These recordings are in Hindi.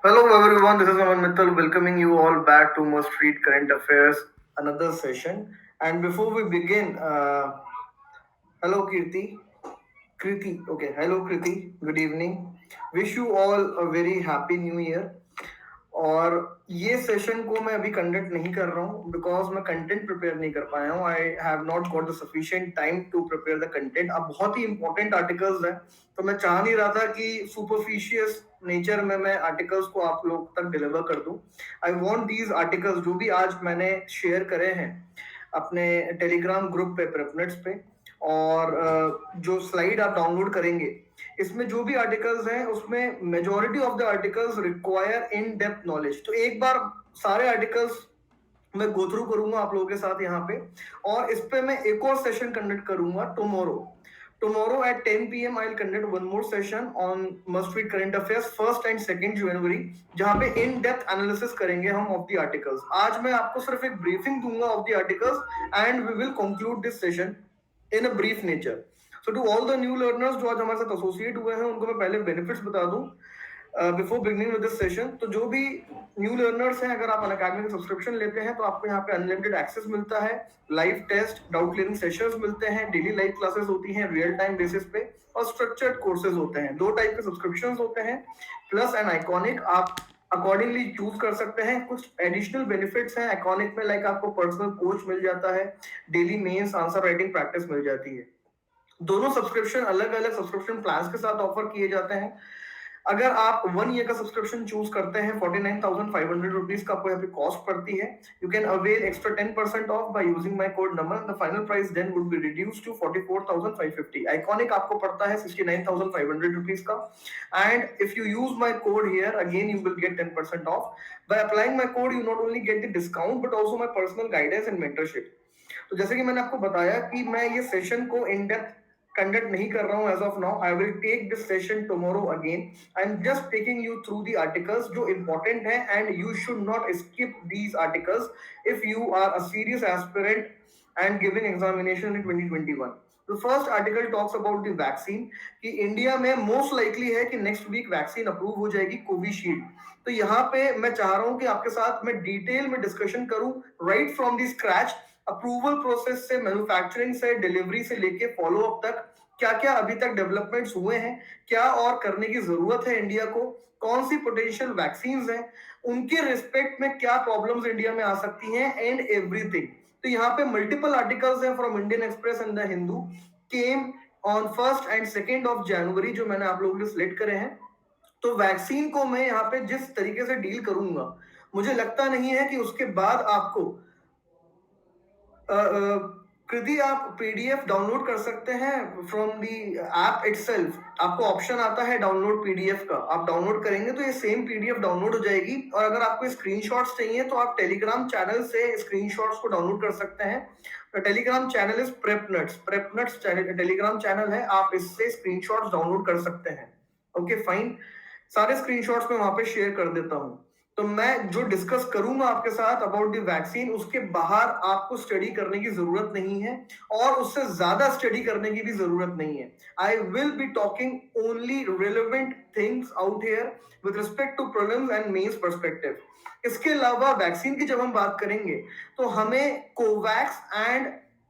Hello everyone, this is Aman Mittal welcoming you all back to Must Read Current Affairs, another session. And before we begin, hello Kirti. Kriti, okay, hello Kriti, good evening. Wish you all a very happy new year. और ये सेशन को मैं अभी कंडक्ट नहीं कर रहा हूँ बिकॉज मैं कंटेंट प्रिपेयर नहीं कर पाया हूँ. I have not got the sufficient time to prepare the content. अब बहुत ही इंपॉर्टेंट आर्टिकल्स हैं तो मैं चाह नहीं रहा था कि सुपरफिशियस नेचर में मैं आर्टिकल्स को आप लोग तक डिलीवर कर दूं. आई वांट दीज आर्टिकल्स जो भी आज मैंने शेयर करे हैं अपने टेलीग्राम ग्रुप पे प्रेफनेट्स पे और जो स्लाइड आप डाउनलोड करेंगे इसमें जो भी आर्टिकल्स हैं उसमें majority of the articles require in depth knowledge. तो एक बार सारे आर्टिकल्स मैं गो थ्रू करूंगा आप लोगों के साथ यहाँ पे और इस पे मैं एक और सेशन कंडक्ट करूंगा tomorrow at 10 p.m. I'll conduct one more session on must read current affairs 1st and 2nd January जहाँ पे इन डेप्थ एनालिसिस करेंगे हम ऑफ द आर्टिकल्स. आज मैं आपको सिर्फ एक ब्रीफिंग दूंगा of the articles and we will conclude this session in a brief nature. So to all the new learners जो आज हमारे साथ एसोसिएट हुए हैं उनको मैं पहले बेनिफिट्स बता दूं before beginning with this session. तो जो भी न्यू लर्नर्स हैं अगर आप अनअकैडमी का सब्सक्रिप्शन लेते हैं तो आपको यहाँ पे अनलिमिटेड एक्सेस मिलता है, live test, doubt clearing sessions मिलते हैं, डेली लाइव क्लासेस होती हैं रियल टाइम बेसिस पे और स्ट्रक्चर्ड कोर्सेज होते हैं. दो टाइप के सब्सक्रिप्शन होते हैं, प्लस एंड आइकॉनिक. आप अकॉर्डिंगली चूज कर सकते हैं. कुछ एडिशनल बेनिफिट्स हैं आइकॉनिक में, लाइक आपको पर्सनल कोच मिल जाता है, daily mains answer writing practice मिल जाती है. दोनों सब्सक्रिप्शन अलग अलग सब्सक्रिप्शन प्लान्स के साथ ऑफर किए जाते हैं. अगर आप 1 ईयर का सब्सक्रिप्शन चूज करते हैं 49,500 रुपीज का आपको यहाँ पे कॉस्ट पड़ती है. You can avail extra 10% off by using my code number. The final price then would be reduced to 44,550. Iconic आपको पड़ता है 69,500 रुपीज का. And if you use my code here again you will get 10% off. By applying my code you not only get the discount but also my personal guidance and mentorship. तो जैसे कि मैंने आपको बताया कि मैं ये सेशन को इन डेप्थ कंडक्ट नहीं कर रहा हूं as of now. I will take this session tomorrow again. I am just taking you through the articles जो इंपॉर्टेंट है and you should not skip these articles if you are a serious aspirant and giving examination in 2021. The first article talks about the vaccine कि इंडिया में मोस्ट लाइकली है कि नेक्स्ट वीक वैक्सीन अप्रूव हो जाएगी कोविशील्ड. तो यहाँ पे मैं चाह रहा हूँ कि आपके साथ मैं डिटेल में डिस्कशन करूँ right from the scratch. Approval process से, मैन्युफैक्चरिंग से, डिलीवरी से लेके फॉलो अप तक क्या क्या अभी तक डेवलपमेंट्स हुए हैं, क्या और करने की जरूरत है इंडिया को, कौन सी पोटेंशियल वैक्सीन हैं, उनके रिस्पेक्ट में क्या प्रॉब्लम्स इंडिया में आ सकती हैं एंड एवरीथिंग. तो यहाँ पे मल्टीपल आर्टिकल्स हैं from Indian express and the Hindu came on 1st and 2nd of January जो मैंने आप लोगों के सिलेक्ट करे हैं. तो वैक्सीन को मैं यहाँ पे जिस तरीके से डील करूंगा मुझे लगता नहीं है कि उसके बाद आपको कृति आप पीडीएफ डाउनलोड कर सकते हैं फ्रॉम दी ऐप इटसेल्फ. आपको ऑप्शन आता है डाउनलोड पीडीएफ का, आप डाउनलोड करेंगे तो ये सेम पीडीएफ डाउनलोड हो जाएगी. और अगर आपको स्क्रीनशॉट्स चाहिए तो आप टेलीग्राम चैनल से स्क्रीनशॉट्स को डाउनलोड कर सकते हैं. Telegram channel is Prepnuts Telegram channel है, आप इससे स्क्रीनशॉट्स डाउनलोड कर सकते हैं. ओके फाइन, सारे स्क्रीनशॉट्स मैं वहां पे शेयर कर देता हूं. तो मैं जो डिस्कस करूंगा आपके साथ अबाउट द वैक्सीन उसके बाहर आपको स्टडी करने की जरूरत नहीं है और उससे ज्यादा स्टडी करने की भी जरूरत नहीं है. I will be talking only relevant things out here with respect to prelims and mains perspective. इसके अलावा वैक्सीन की जब हम बात करेंगे तो हमें कोवैक्स एंड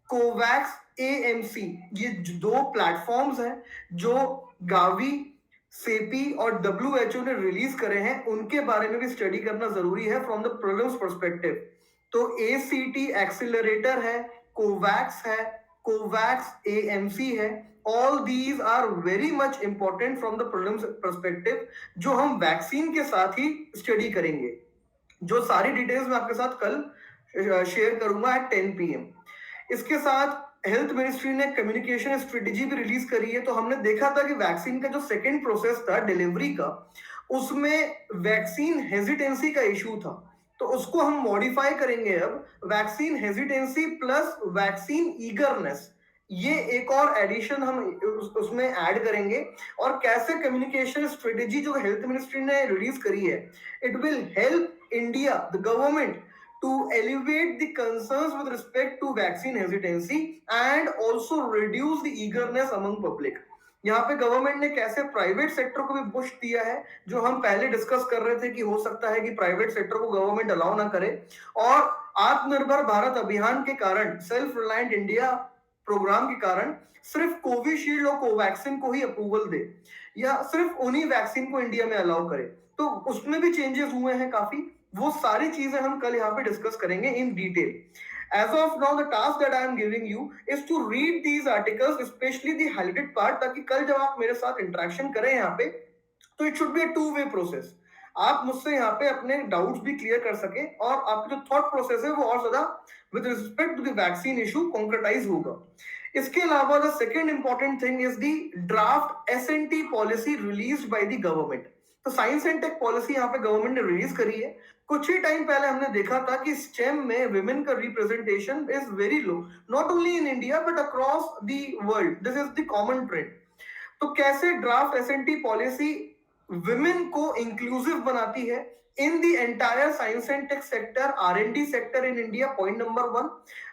कोवैक्स एएमसी ये दो प्लेटफॉर्म्स हैं जो गावी, सेपी और डब्ल्यूएचओ ने रिलीज करे हैं, उनके बारे में भी स्टडी करना जरूरी है फ्रॉम द प्रीलिम्स पर्सपेक्टिव. तो एसीटी एक्सीलरेटर है, कोवैक्स है, कोवैक्स एएमसी है. All these are very much important from the prelims perspective जो हम वैक्सीन के साथ ही स्टडी करेंगे. जो सारी डिटेल्स मैं आपके साथ कल शेयर करूंगा एट 10 PM. इसके साथ हेल्थ मिनिस्ट्री ने कम्युनिकेशन स्ट्रेटेजी भी रिलीज करी है. तो हमने देखा था कि वैक्सीन का जो सेकेंड प्रोसेस था डिलीवरी का उसमें वैक्सीन हेजिटेंसी का इशू था. तो उसको हम मॉडिफाई करेंगे अब vaccine hesitancy plus vaccine eagerness. ये एक और एडिशन हम उसमें ऐड करेंगे. और कैसे कम्युनिकेशन स्ट्रेटेजी जो हेल्थ मिनिस्ट्री ने रिलीज करी है it will help India the government to elevate the concerns with respect to vaccine hesitancy and also reduce the eagerness among public. यहाँ पे गवर्नमेंट ने कैसे प्राइवेट सेक्टर को भी पुश दिया है, जो हम पहले डिस्कस कर रहे थे कि हो सकता है कि प्राइवेट सेक्टर को गवर्नमेंट अलाउ ना करे, और आत्मनिर्भर भारत अभियान के कारण, सेल्फ रिलायंट इंडिया प्रोग्राम के कारण सिर्फ कोविशील्ड और कोवैक्सिन को ही अप्रूवल दे, या सिर्फ उन्हीं वैक्सीन को इंडिया में अलाउ करे। तो उसमें भी चेंजेस हुए हैं काफी। वो सारी चीजें हम कल यहाँ पे डिस्कस करेंगे in detail. As of now, the task that I am giving you is to read these articles, especially the highlighted part, ताकि कल जब आप मेरे साथ इंटरेक्शन करें यहाँ पे, तो it should be a two way process. आप मुझसे यहाँ पे अपने डाउट्स भी क्लियर कर सके, और आपका जो थॉट प्रोसेस है वो और ज्यादा with respect to the vaccine issue concretise होगा। इसके अलावा the second important thing is the draft SNT policy released by the government. तो साइंस एंड टेक पॉलिसी यहाँ पे गवर्नमेंट ने रिलीज करी है। कुछ ही टाइम पहले हमने देखा था कि स्टेम में विमेन का representation is very low, not only in India but across the world. This is the common trend. तो कैसे ड्राफ्ट एसएनटी पॉलिसी विमेन को इंक्लूसिव बनाती है in the entire science and tech sector, R&D sector in India, point number 1,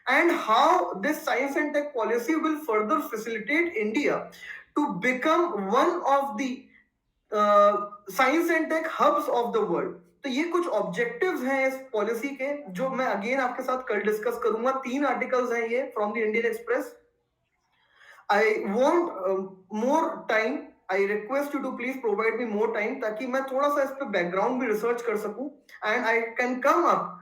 and how this science and tech policy will further facilitate India to become one of the science and tech hubs of the world. तो ये कुछ ऑब्जेक्टिव्स हैं इस पॉलिसी के, जो मैं अगेन आपके साथ कल डिस्कस करूंगा। 3 आर्टिकल्स हैं ये from the Indian Express. I want more time, I request you to please provide me more time, ताकि मैं थोड़ा सा इस पे बैकग्राउंड भी रिसर्च कर सकूं, and I can come up.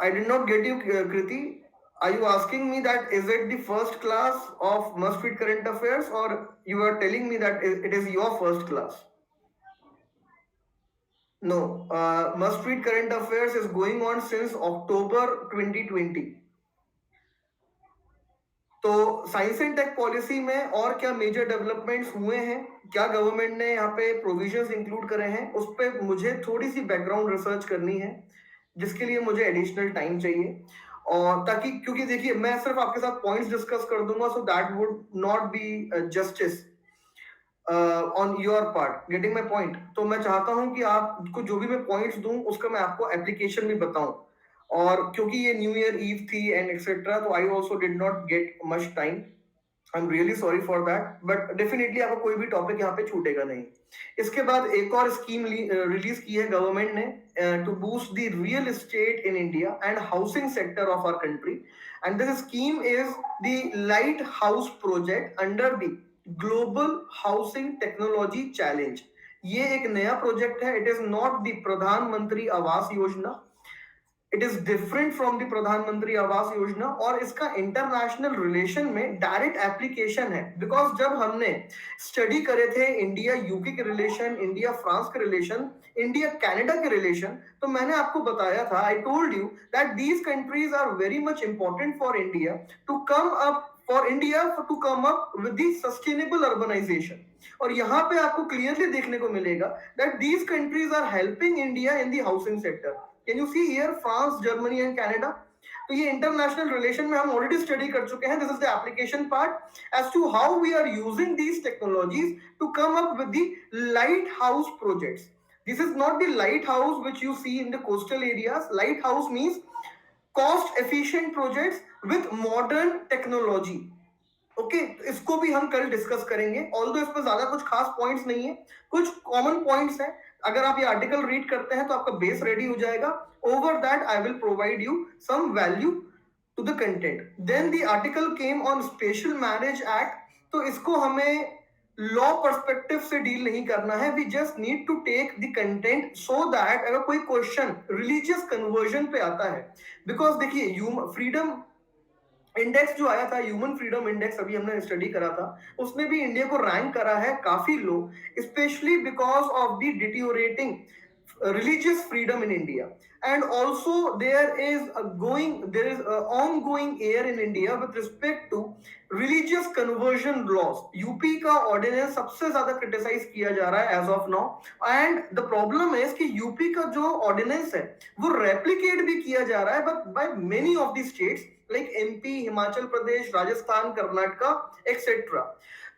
I did not get you, Kriti. Are you asking me that is it the first class of Must Read Current Affairs, or you are telling me that it is your first class? No, Must Read Current Affairs is going on since October 2020. तो साइंस एंड टेक पॉलिसी में और क्या मेजर डेवलपमेंट्स हुए हैं, क्या गवर्नमेंट ने यहाँ पे प्रोविजंस इंक्लूड करे हैं, उस पर मुझे थोड़ी सी बैकग्राउंड रिसर्च करनी है, जिसके लिए मुझे एडिशनल टाइम चाहिए। और ताकि, क्योंकि देखिए मैं सिर्फ आपके साथ पॉइंट्स डिस्कस कर दूंगा, so that would not be justice on your part, getting my point. तो मैं चाहता हूं कि आपको जो भी मैं पॉइंट्स दूं उसका मैं आपको एप्लीकेशन भी बताऊं, और क्योंकि ये न्यू ईयर ईव थी एंड एक्सेट्रा, तो I also did not get much time. I am really sorry for that, but definitely आपको कोई भी टॉपिक यहाँ पे छूटेगा नहीं। इसके बाद एक और स्कीम रिलीज की है गवर्नमेंट ने to boost the real estate in India and housing sector of our country, and this scheme is the light house project under the global housing technology challenge. ये एक नया प्रोजेक्ट है। It is not the Pradhan Mantri Awas Yojana, it is different from the Pradhan Mantri Awas Yojana, और इसका इंटरनेशनल रिलेशन में डायरेक्ट एप्लीकेशन है। बिकॉज जब हमने स्टडी करे थे इंडिया यूके के रिलेशन, इंडिया फ्रांस के रिलेशन, इंडिया कनाडा के रिलेशन, तो मैंने आपको बताया था, I told you that these countries are very much important for India to come up, for India to come up with the sustainable urbanisation. और यहाँ पे आपको क्लियरली देखने को मिलेगा that these countries are helping India in the housing sector. Can you see here France, Germany and Canada. तो ये इंटरनेशनल रिलेशन में हम ऑलरेडी स्टडी कर चुके हैं। This is the application part as to how we are using these technologies to come up with the light house projects. This is not the light house which you see in the coastal areas. Light house means cost efficient projects with modern technology. Okay, तो इसको भी हम कल डिस्कस करेंगे। ऑल्दो इसमें ज्यादा कुछ खास पॉइंट्स नहीं है, कुछ कॉमन पॉइंट्स हैं। अगर आप ये आर्टिकल रीड करते हैं तो आपका बेस रेडी हो जाएगा। Over that I will provide you some value to the content. Then the article came on Special Marriage Act. तो इसको हमें लॉ पर्सपेक्टिव से डील नहीं करना है, we just need to take the content so that अगर कोई क्वेश्चन रिलीजियस कन्वर्जन पे आता है, बिकॉज देखिए फ्रीडम इंडेक्स जो आया था, ह्यूमन फ्रीडम इंडेक्स, अभी हमने स्टडी करा था, उसने भी इंडिया को रैंक करा है काफी low, specially because of the deteriorating religious freedom in India. And also there is ongoing air in India with respect to religious conversion laws. UP का ऑर्डिनेंस सबसे ज्यादा क्रिटिसाइज किया जा रहा है as of now, and the problem है कि यूपी का जो ऑर्डिनेंस है वो रेप्लिकेट भी किया जा रहा है but by many of the states like MP, Himachal Pradesh, Rajasthan, Karnataka etcetera.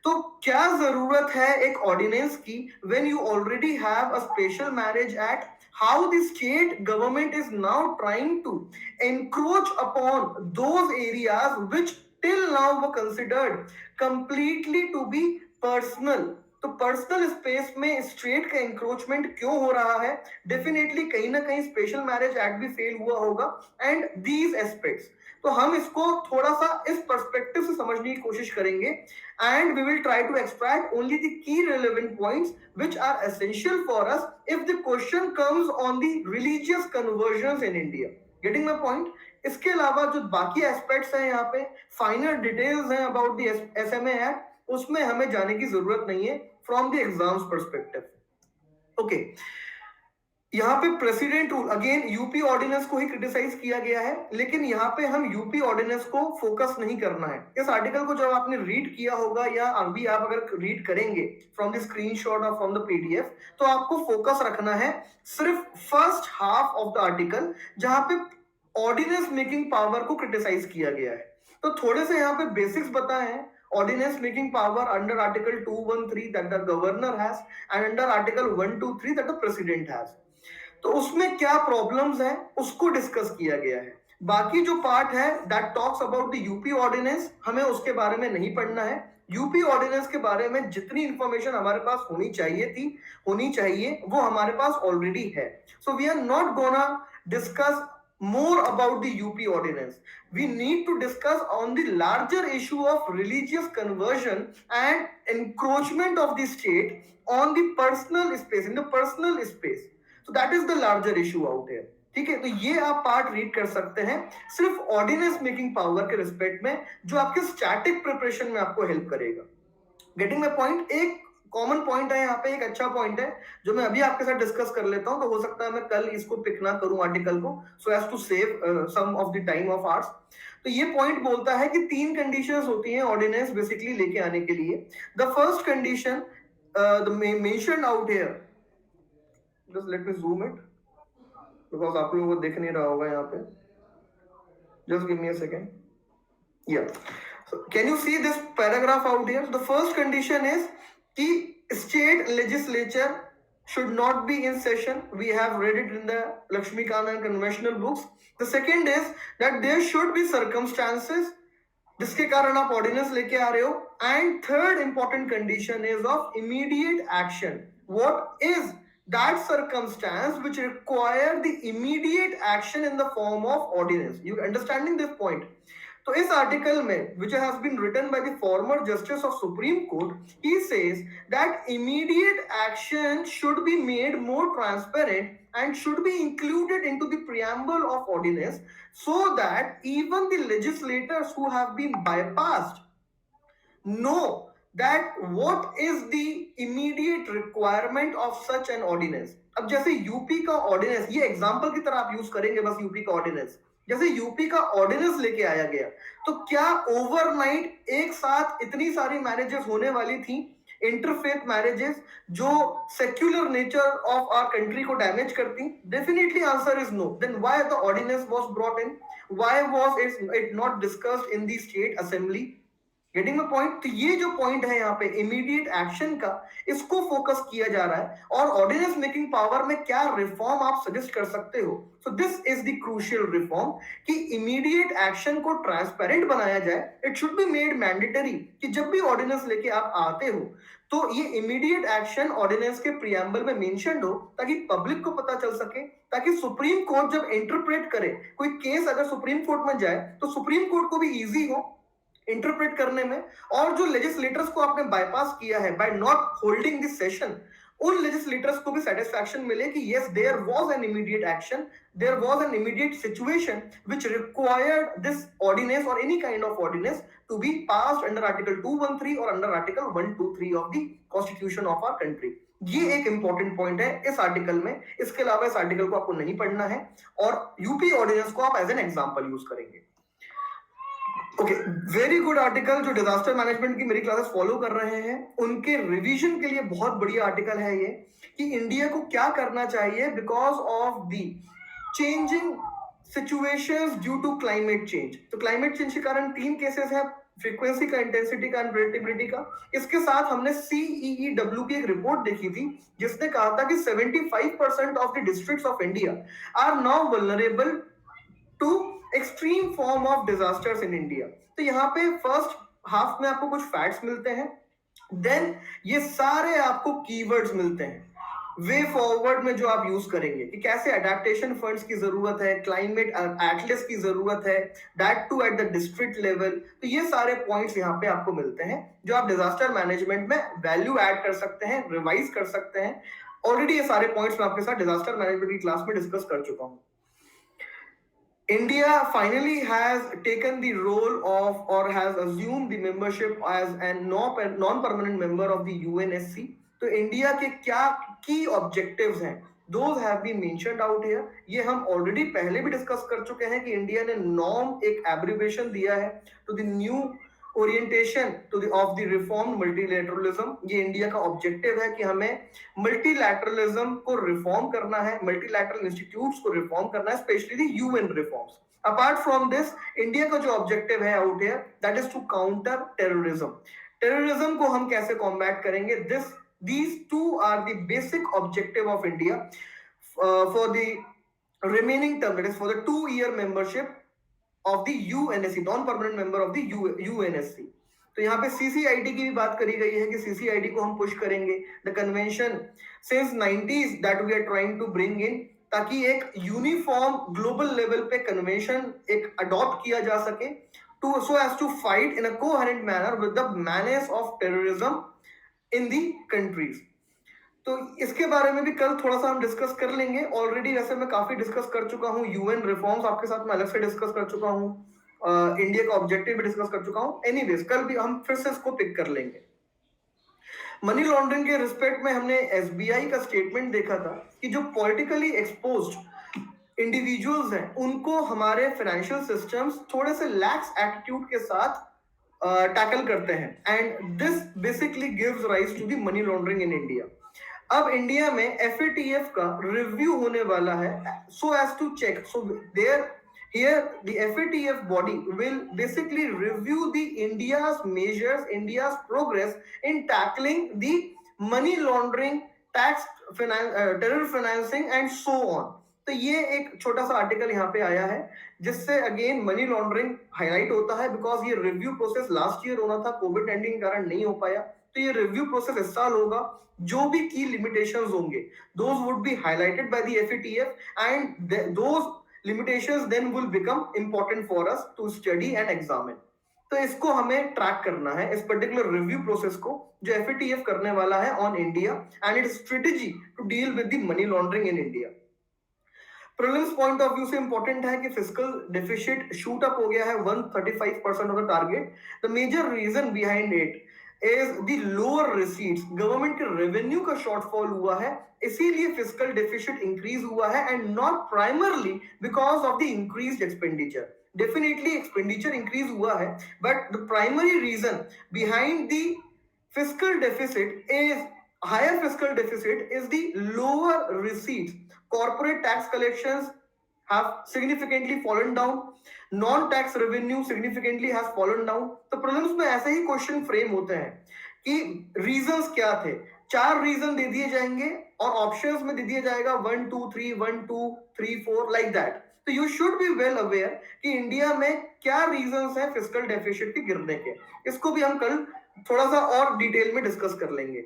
तो क्या जरूरत है एक ऑर्डिनेंस की when you already have a special Marriage act how the state government is now trying to encroach upon those areas which till now were considered completely to be personal. तो पर्सनल स्पेस में स्टेट का इंक्रोचमेंट क्यों हो रहा है? डेफिनेटली कहीं ना कहीं स्पेशल मैरिज एक्ट भी फेल हुआ होगा एंड दीज एस्पेक्ट्स। तो हम इसको थोड़ा सा इस पर्सपेक्टिव से समझने की कोशिश करेंगे and we will try to extract only the key relevant points which are essential for us if the question comes on the religious conversions in India. Getting my point? इसके अलावा जो बाकी एस्पेक्ट्स हैं यहाँ पे, फाइनल डिटेल्स हैं अबाउट द एसएमए एक्ट, उसमें हमें जाने की जरूरत नहीं है from the exams perspective. Okay, यहाँ पे president rule again UP ordinance को ही क्रिटिसाइज किया गया है, लेकिन यहाँ पे हम यूपी ऑर्डिनेंस को फोकस नहीं करना है। इस आर्टिकल को जब आपने रीड किया होगा या अभी आप अगर रीड करेंगे फ्रॉम द स्क्रीनशॉट और फ्रॉम द पीडीएफ, तो आपको फोकस रखना है सिर्फ first half of the article जहां पे ऑर्डिनेंस मेकिंग पावर को क्रिटिसाइज किया गया है। तो थोड़े से यहाँ पे बेसिक्स बताए हैं। Ordinance making power under Article 213 that the governor has and under Article 123 that the president has. तो उसमें क्या प्रॉब्लम्स हैं उसको डिस्कस किया गया है। बाकी जो पार्ट है that talks about the UP ordinance, हमें उसके बारे में नहीं पढ़ना है। यूपी ऑर्डिनेंस के बारे में जितनी इंफॉर्मेशन हमारे पास होनी चाहिए वो हमारे पास ऑलरेडी है। So we are not gonna discuss more about the UP ordinance. We need to discuss on the larger issue of religious conversion and encroachment of the state on the personal space, in the personal space. So that is the larger issue out here. ठीक है, तो ये आप पार्ट रीड कर सकते हैं सिर्फ ऑर्डिनेंस मेकिंग पावर के रिस्पेक्ट में, जो आपके स्टैटिक प्रिपरेशन में आपको हेल्प करेगा। Getting my point? एक कॉमन पॉइंट है यहाँ पे, एक अच्छा पॉइंट है जो मैं अभी आपके साथ डिस्कस कर लेता हूँ, तो हो सकता है मैं कल इसको पिक ना करूं आर्टिकल को, so as to save some of the time of ours. तो ये पॉइंट बोलता है कि 3 कंडीशंस होती हैं ऑर्डिनेंस बेसिकली लेके आने के लिए। The first condition mentioned out here, just let me zoom it because आप लोगों को दिख नहीं रहा होगा यहाँ पे, just give me a second. या can you see this paragraph out here? The first condition is कि state legislature should not be in session. We have read it in the Lakshmikant and conventional books. The second is that there should be circumstances जिसके कारण आप ऑर्डिनेंस लेके आ रहे हो, and third important condition is of immediate action. What is that circumstance which require the immediate action in the form of ordinance? You understanding this point? तो इस आर्टिकल में which has been written by the former justice of Supreme Court, he says that immediate action should be made more transparent and should be included into the preamble of ordinance so that even the legislators who have been bypassed know that what is the immediate requirement of such an ordinance. अब जैसे यूपी का ऑर्डिनेंस, ये एग्जांपल की तरह आप यूज करेंगे बस, यूपी का ऑर्डिनेंस जैसे यूपी का ऑर्डिनेंस लेके आया गया, तो क्या ओवरनाइट एक साथ इतनी सारी मैरिजेस होने वाली थी, इंटरफेथ मैरिजेस जो secular nature of our country को डैमेज करती? Definitely answer is no. Then why the ordinance was brought in? Why was it not discussed in the state assembly? Getting the point? तो ये जो पॉइंट है यहाँ पे इमीडिएट एक्शन का, इसको फोकस किया जा रहा है। और ऑर्डिनेंस मेकिंग पावर में क्या रिफॉर्म आप सजेस्ट कर सकते हो? So this is the crucial reform कि इमीडिएट एक्शन को ट्रांसपेरेंट बनाया जाए। It should be made mandatory कि जब भी ऑर्डिनेंस लेके आप आते हो तो ये इमीडिएट एक्शन ऑर्डिनेंस के प्रियम्बल में मेंशन्ड हो, ताकि पब्लिक को पता चल सके, ताकि सुप्रीम कोर्ट जब इंटरप्रेट करे, कोई केस अगर सुप्रीम कोर्ट में जाए तो सुप्रीम कोर्ट को भी इजी हो इंटरप्रेट करने में। और जो लेजिस्लेटर्स को आपने बाईपास किया है by not holding this session, उन लेजिस्लेटर्स को भी सेटिस्फैक्शन मिले कि yes there was an immediate action, there was an immediate situation which required this ordinance और any kind of ordinance to be passed under article 213 और under article 123 of the constitution of our country. ये एक इंपॉर्टेंट पॉइंट है इस आर्टिकल में। इसके अलावा इस आर्टिकल को आपको नहीं पढ़ना है और यूपी ऑर्डिनेंस को आप एज एन एग्जांपल यूज करेंगे। Okay, very good article. जो डिजास्टर मैनेजमेंट की मेरी क्लासेस फॉलो कर रहे हैं उनके रिवीजन के लिए बहुत बढ़िया आर्टिकल है ये, कि इंडिया को क्या करना चाहिए because of the changing situations due to climate change. तो क्लाइमेट चेंज के कारण 3 केसेस हैं फ्रीक्वेंसी का, इंटेंसिटी का, प्रेडिक्टेबिलिटी का। इसके साथ हमने CEEW की एक रिपोर्ट देखी थी जिसने कहा था कि 75% of the districts of India are now vulnerable to extreme form of disasters in India. तो यहाँ पे फर्स्ट हाफ में आपको कुछ फैक्ट्स मिलते हैं, देन ये सारे आपको कीवर्ड्स मिलते हैं वे फॉरवर्ड में जो आप यूज करेंगे कि कैसे अडेप्टेशन फंड्स की जरूरत है, क्लाइमेट एटलस की जरूरत है, that too at the district level. तो ये सारे पॉइंट्स यहाँ पे आपको मिलते हैं जो आप डिजास्टर मैनेजमेंट में वैल्यू ऐड कर सकते हैं, रिवाइज कर सकते हैं। ऑलरेडी ये सारे पॉइंट्स मैं आपके साथ डिजास्टर मैनेजमेंट की क्लास में डिस्कस कर चुका हूँ। India finally has taken the role of or has assumed the membership as a non-permanent member of the UNSC. तो इंडिया के क्या की ऑब्जेक्टिव्स हैं, those have been mentioned out here. ये हम ऑलरेडी पहले भी डिस्कस कर चुके हैं कि इंडिया ने नॉर्म एक एब्रिवेशन दिया है to the new orientation to the of the reform multilateralism. ये इंडिया का ऑब्जेक्टिव है कि हमें मल्टीलैटरलिज्म को रिफॉर्म करना है, मल्टीलैटरल इंस्टीट्यूट्स को रिफॉर्म करना है, specially the UN reforms. Apart from this, India का जो ऑब्जेक्टिव है out here that is to counter terrorism. Terrorism को हम कैसे कॉम्बैट करेंगे, this these two are the basic objective of India for the remaining term, that is for the 2-year membership of the UNSC, non-permanent member of the UNSC। तो यहाँ पे CCID की भी बात करी गई है कि CCID को हम पुश करेंगे, the convention since 90s that we are trying to bring in, ताकि एक यूनिफॉर्म ग्लोबल लेवल पे कन्वेंशन एक अडॉप्ट किया जा सके to so as to fight in a coherent manner with the menace of terrorism in the countries. तो इसके बारे में भी कल थोड़ा सा हम डिस्कस कर लेंगे। ऑलरेडी वैसे मैं काफी डिस्कस कर चुका हूँ, यूएन रिफॉर्म्स आपके साथ मैं अलग से डिस्कस कर चुका हूँ, इंडिया का ऑब्जेक्टिव भी डिस्कस कर चुका हूँ। एनीवेज कल भी हम फिर से इसको पिक कर लेंगे। मनी लॉन्ड्रिंग के रिस्पेक्ट में हमने एसबीआई का स्टेटमेंट देखा था कि जो पॉलिटिकली एक्सपोज्ड इंडिविजुअल्स हैं उनको हमारे फाइनेंशियल सिस्टम्स थोड़े से लैक्स एटीट्यूड के साथ टैकल करते हैं, and this basically gives rise to the money laundering in India. अब इंडिया में FATF का रिव्यू होने वाला है so as to check, so there here the FATF body will basically review the India's measures, India's progress in tackling the money laundering, tax terror financing and so on। तो ये एक छोटा सा आर्टिकल यहाँ पे आया है जिससे अगेन मनी लॉन्ड्रिंग हाईलाइट होता है, बिकॉज ये रिव्यू प्रोसेस लास्ट ईयर होना था, कोविड-19 के कारण नहीं हो पाया। तो ये रिव्यू प्रोसेस इस साल होगा, जो भी की लिमिटेशंस होंगे those would be highlighted by the FATF and those limitations then will become important for us to study and examine। तो इसको हमें ट्रैक करना है, इस पर्टिकुलर रिव्यू प्रोसेस को जो FATF करने वाला है on India and its strategy to deal with the money laundering in India. Prelims point of view से इंपॉर्टेंट है कि फिस्कल डेफिसिट शूट अप हो गया है 135% of the target. The major reason behind it is the lower receipts, government के रेवेन्यू का शॉर्टफॉल हुआ है, इसीलिए फिस्कल डेफिसिट इंक्रीज हुआ है, and not primarily because of the increased expenditure. Definitely expenditure increase हुआ है, but the primary reason behind the fiscal deficit is higher fiscal deficit is the lower receipts. Corporate tax collections have significantly fallen down, non-tax revenue significantly has fallen down। तो prelims में ऐसे ही क्वेश्चन फ्रेम होते हैं कि रीजंस क्या थे, 4 रीजन दे दिए जाएंगे और ऑप्शंस में दे दिया जाएगा 1 2 3 1 2 3 4 लाइक दैट। तो you should be well aware कि इंडिया में क्या रीजंस है फिस्कल डेफिसिट के गिरने के। इसको भी हम कल थोड़ा सा और डिटेल में डिस्कस कर लेंगे।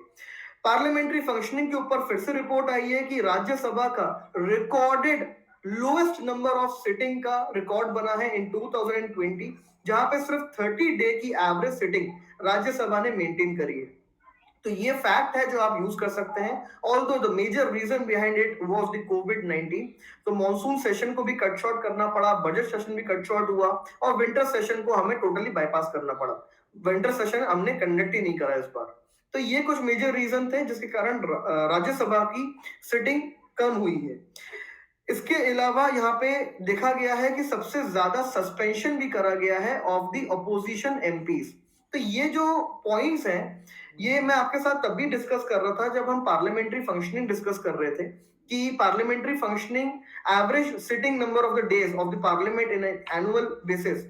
पार्लियामेंट्री फंक्शनिंग के ऊपर फिर से रिपोर्ट आई है कि राज्यसभा का recorded lowest number of sitting का रिकॉर्ड बना है इन 2020, जहां पे सिर्फ 30 डे की एवरेज सिटिंग राज्यसभा ने मेंटेन करी है। तो ये फैक्ट है जो आप यूज कर सकते हैं। Although the major reason behind it was the कोविड-19। तो मॉनसून सेशन को भी कट शॉर्ट करना पड़ा, बजट सेशन भी कट शॉर्ट हुआ और विंटर सेशन को हमें टोटली बाईपास करना पड़ा। विंटर सेशन हमने कंडक्ट ही नहीं करा इस बार। तो ये कुछ मेजर रीजन थे जिसके कारण राज्यसभा की सिटिंग कम हुई है। इसके अलावा यहाँ पे देखा गया है कि सबसे ज्यादा सस्पेंशन भी करा गया है ऑफ द अपोजिशन एमपीज। तो ये जो पॉइंट्स हैं ये मैं आपके साथ तब भी डिस्कस कर रहा था जब हम पार्लियामेंट्री फंक्शनिंग डिस्कस कर रहे थे कि parliamentary functioning average sitting number of the days of the parliament in annual basis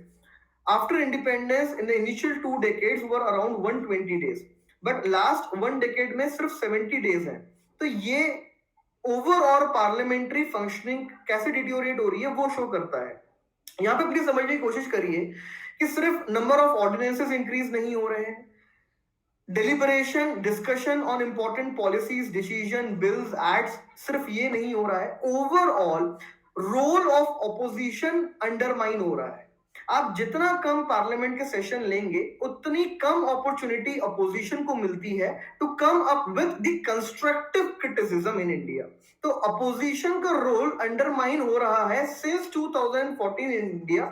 After independence, in the initial 2 decades were around 120 days, but last 1 decade में सिर्फ 70 days है. तो ये ओवरऑल पार्लियामेंट्री फंक्शनिंग कैसे डिटोरिएट हो रही है वो शो करता है. यहाँ पे प्लीज समझने की कोशिश करिए कि सिर्फ नंबर ऑफ ऑर्डिनेंसेस इंक्रीज नहीं हो रहे हैं, deliberation discussion on important policies decision bills acts सिर्फ ये नहीं हो रहा है, overall role of opposition undermine हो रहा है. आप जितना कम पार्लियामेंट के सेशन लेंगे उतनी कम अपॉर्चुनिटी अपोजिशन को मिलती है to come up with the constructive criticism in India. तो अपोजिशन का रोल अंडरमाइन हो रहा है since 2014 in India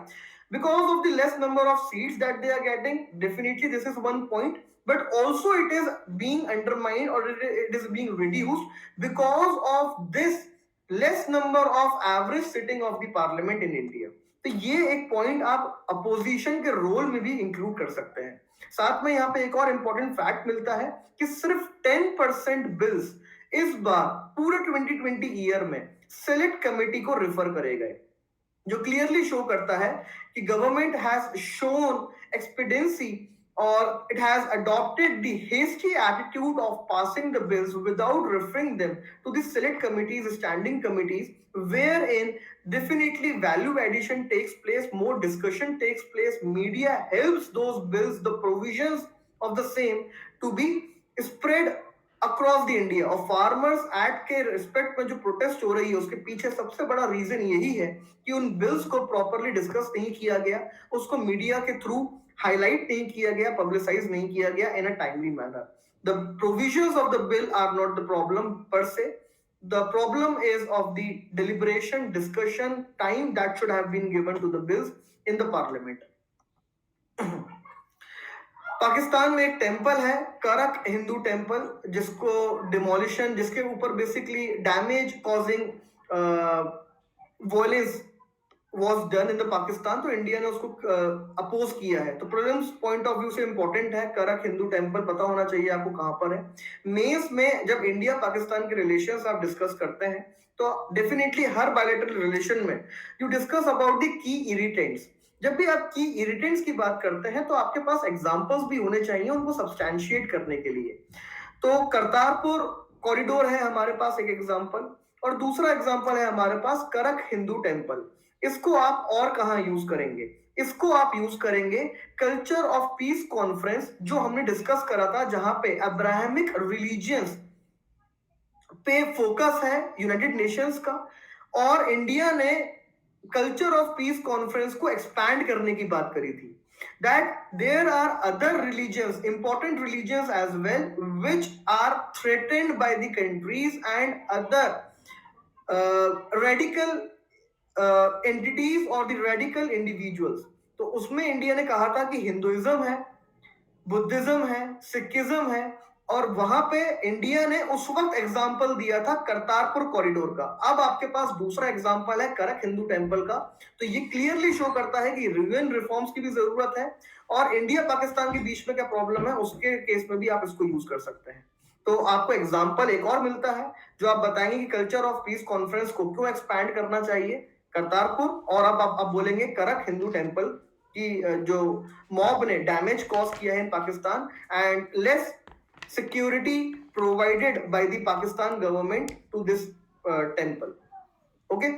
because of the less number of seats that they are getting. Definitely this is one point, but also it is being undermined or it is being reduced because of this less number of average sitting of the parliament in India. तो ये एक पॉइंट आप अपोजिशन के रोल में भी इंक्लूड कर सकते हैं. साथ में यहाँ पे एक और इंपॉर्टेंट फैक्ट मिलता है कि सिर्फ 10% बिल्स इस बार पूरे 2020 ईयर में सेलेक्ट कमेटी को रेफर करे गए, जो क्लियरली शो करता है कि government has shown expediency or it has adopted the hasty attitude of passing the bills without referring them to the select committees, standing committees, wherein definitely value addition takes place, more discussion takes place, media helps those bills, the provisions of the same to be spread across the India. और फार्मर्स एक्ट के रिस्पेक्ट में जो प्रोटेस्ट हो रही है उसके पीछे सबसे बड़ा रीजन यही है कि उन बिल्स को प्रॉपरली डिस्कस नहीं किया गया, उसको मीडिया के थ्रू हाईलाइट नहीं किया गया, पब्लिसाइज नहीं किया गया in a timely manner. The provisions of the bill are not the problem per se. The problem is of the deliberation, discussion, time that should have been given to the bills in the parliament. Pakistan में एक टेंपल है करक हिंदू टेंपल, जिसको डिमोलिशन, जिसके ऊपर basically damage causing violence was done in the Pakistan. तो इंडिया ने उसको अपोज किया है. तो प्रीलिम्स पॉइंट ऑफ व्यू से इंपॉर्टेंट है. करक हिंदू टेंपल पता होना चाहिए आपको कहां पर है. मेंस में जब इंडिया पाकिस्तान के रिलेशंस आप डिस्कस करते हैं तो डेफिनेटली हर बायलैटरल रिलेशन में you discuss about the key irritants. जब भी आप की इरिटेंट्स की बात करते हैं तो आपके पास एग्जांपल्स भी होने चाहिए उनको सब्सटैंशिएट करने के लिए. तो करतारपुर कॉरिडोर है हमारे पास एक एग्जांपल, और दूसरा एग्जांपल है हमारे पास करक हिंदू टेंपल. इसको आप और कहां यूज करेंगे? इसको आप यूज करेंगे कल्चर ऑफ पीस कॉन्फ्रेंस जो हमने डिस्कस करा था, जहां पे अब्राहमिक रिलीजियंस पे फोकस है यूनाइटेड नेशंस का, और इंडिया ने कल्चर ऑफ पीस कॉन्फ्रेंस को एक्सपैंड करने की बात करी थी. that there are other religions, important religions as well, which are threatened by the countries and other radical entities or the radical individuals. तो उसमें इंडिया ने कहा था कि हिंदुइज्म है, बुद्धिज्म है, सिखिज्म है, और वहां पे इंडिया ने उस वक्त एग्जाम्पल दिया था करतारपुर कॉरिडोर का. अब आपके पास दूसरा एग्जाम्पल है करक हिंदू टेंपल का. तो ये क्लियरली शो करता है कि रिवन रिफॉर्म्स की भी जरूरत है, और इंडिया पाकिस्तान के बीच में क्या प्रॉब्लम है उसके केस में भी आप इसको यूज कर सकते हैं. तो आपको एग्जाम्पल एक और मिलता है जो आप बताएंगे कि कल्चर ऑफ पीस कॉन्फ्रेंस को क्यों एक्सपैंड करना चाहिए, करतारपुर, और अब आप बोलेंगे करक हिंदू टेंपल की जो मॉब ने डैमेज कॉज किया है in Pakistan, and less security provided by the Pakistan government to this temple. Okay,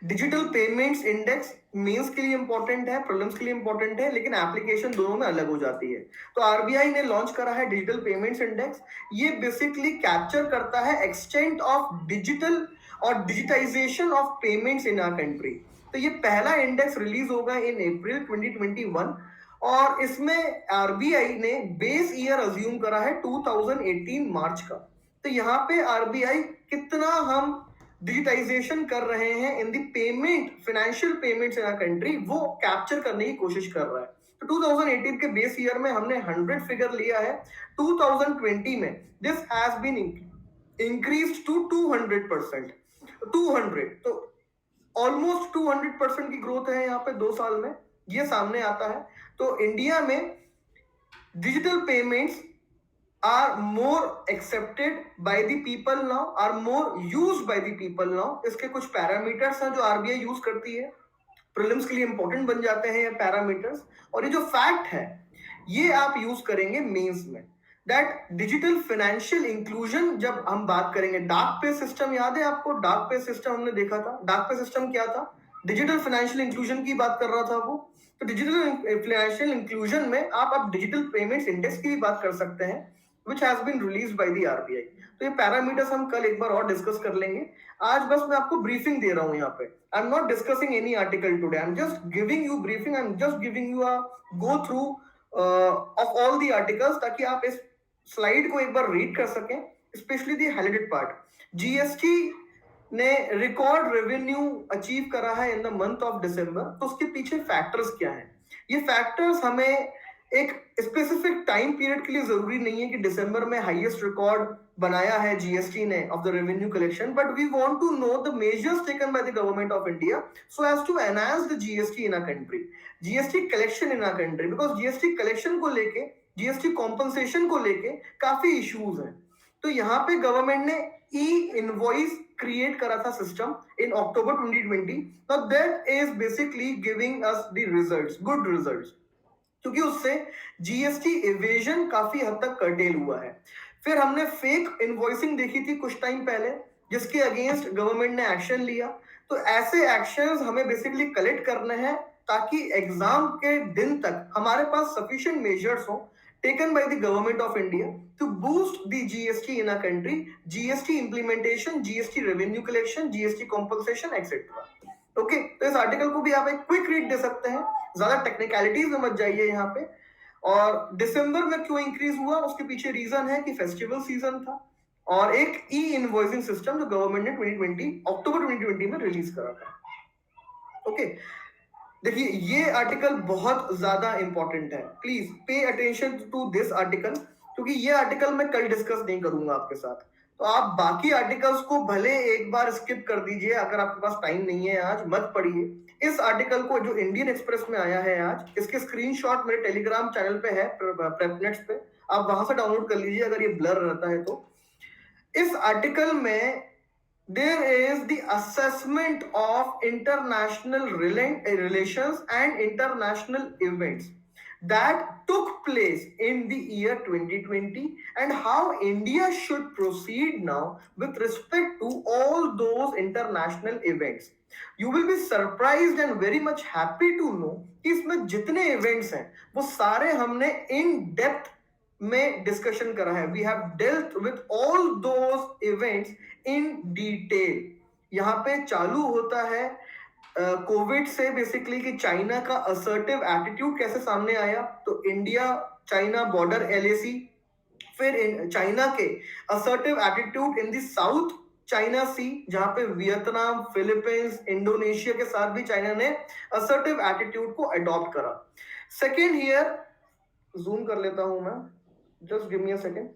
digital payments index mains के लिए इंपॉर्टेंट है, प्रीलिम्स के लिए इंपॉर्टेंट है, लेकिन एप्लीकेशन दोनों में अलग हो जाती है. तो आरबीआई ने लॉन्च करा है डिजिटल पेमेंट्स इंडेक्स. ये बेसिकली कैप्चर करता है एक्सटेंट ऑफ डिजिटल और digitisation of payments in our country. तो ये पहला इंडेक्स रिलीज होगा इन अप्रैल 2021, और इसमें आरबीआई ने बेस ईयर अज्यूम करा है 2018 मार्च का. तो यहाँ पे आरबीआई कितना हम डिजिटाइजेशन कर रहे हैं in the payment, financial payments in our country, वो कैप्चर करने की कोशिश कर रहा है. तो 2018 के बेस ईयर में हमने 100 फिगर लिया है. 2020 में this has been increased to 200%. 200, तो ऑलमोस्ट 200% की ग्रोथ है यहाँ पे 2 साल में, ये सामने आता है. तो इंडिया में digital payments are more accepted by the people now, are more used by the people now. इसके कुछ पैरामीटर्स हैं जो आरबीआई यूज करती है. प्रीलिम्स के लिए इंपॉर्टेंट बन जाते हैं ये पैरामीटर्स। और ये जो फैक्ट है ये आप यूज करेंगे मेंस में, दैट डिजिटल फाइनेंशियल इंक्लूजन। जब हम बात करेंगे डार्क पे सिस्टम, याद है आपको डार्क पे सिस्टम हमने देखा था, डार्क पे सिस्टम क्या था, डिजिटल फाइनेंशियल इंक्लूजन की बात कर रहा था वो। तो डिजिटल फाइनेंशियल इंक्लूजन में आप अब डिजिटल पेमेंट्स इंडेक्स की भी बात कर सकते हैं, which has been released by the RBI। तो ये पैरामीटर्स हम कल एक बार और डिस्कस कर लेंगे। आज बस मैं आपको ब्रीफिंग दे रहा हूं यहाँ पे। I am not discussing any article today, I am just giving you briefing, I am just giving you a go through of all the articles, ताकि आप इस स्लाइड को एक बार रीड कर सकें, specially the highlighted part. GST ने रिकॉर्ड रेवेन्यू अचीव करा है in the month of December. तो उसके पीछे फैक्टर्स क्या हैं? ये फैक्टर्स हमें एक स्पेसिफिक टाइम पीरियड के लिए जरूरी नहीं है कि दिसंबर में हाईएस्ट रिकॉर्ड बनाया है जीएसटी ने of the revenue collection, but we want to know the measures taken by the government of India so as to enhance the GST in a country, GST collection in a country. Because GST collection को लेके, जीएसटी कॉम्पनसेशन को लेके काफी इश्यूज हैं। तो यहाँ पे गवर्नमेंट ने ई इनवॉइस क्रिएट करा था system in October 2020। Now that is basically giving us the results, good results, क्योंकि उससे जीएसटी इवेजन काफी हद तक कर्टेल हुआ है। फिर हमने फेक इनवॉइसिंग देखी थी कुछ टाइम पहले, जिसके अगेंस्ट गवर्नमेंट ने एक्शन लिया। तो ऐसे एक्शंस हमें बेसिकली कलेक्ट करने हैं, ताकि एग्जाम के दिन तक हमारे पास सफिशिएंट मेजर्स हो taken by the government of India to boost the GST in our country, GST implementation, GST revenue collection, GST compensation, etc. Okay, तो इस आर्टिकल को भी आप एक क्विक रीड दे सकते हैं, ज्यादा टेक्निकलिटीज में मत जाइए यहाँ पे। और दिसंबर में क्यों इंक्रीज हुआ, उसके पीछे रीजन है कि फेस्टिवल सीजन था, और एक ई इनवॉइसिंग सिस्टम जो गवर्नमेंट ने 2020 अक्टूबर 2020 में रिलीज करा था। ओके, देखिए ये आर्टिकल बहुत ज्यादा इंपॉर्टेंट है, please pay attention to this article, क्योंकि ये आर्टिकल मैं कल डिस्कस नहीं करूंगा आपके साथ। तो आप बाकी आर्टिकल्स को भले एक बार स्किप कर दीजिए, अगर आपके पास टाइम नहीं है आज मत पढ़िए। इस आर्टिकल को जो इंडियन एक्सप्रेस में आया है आज, इसके स्क्रीनशॉट मेरे टेलीग्राम चैनल पे है, प्रेपनेट्स पे, आप वहां से डाउनलोड कर लीजिए अगर ये ब्लर रहता है तो। इस आर्टिकल में there is the assessment of international relations and international events that took place in the year 2020 and how India should proceed now with respect to all those international events. You will be surprised and very much happy to know कि इसमें जितने events हैं वो सारे हमने in depth में डिस्कशन करा है। We have dealt with all those events in detail. यहाँ पे चालू होता है कोविड से, बेसिकली कि चाइना का असर्टिव एटीट्यूड कैसे सामने आया, तो इंडिया चाइना बॉर्डर एलएसी, फिर चाइना के assertive attitude in the South China Sea, जहां पे वियतनाम, फिलीपींस, इंडोनेशिया के साथ भी चाइना ने असर्टिव एटीट्यूड को अडॉप्ट करा। सेकेंड हियर, जूम कर लेता हूं मैं, just give me a second.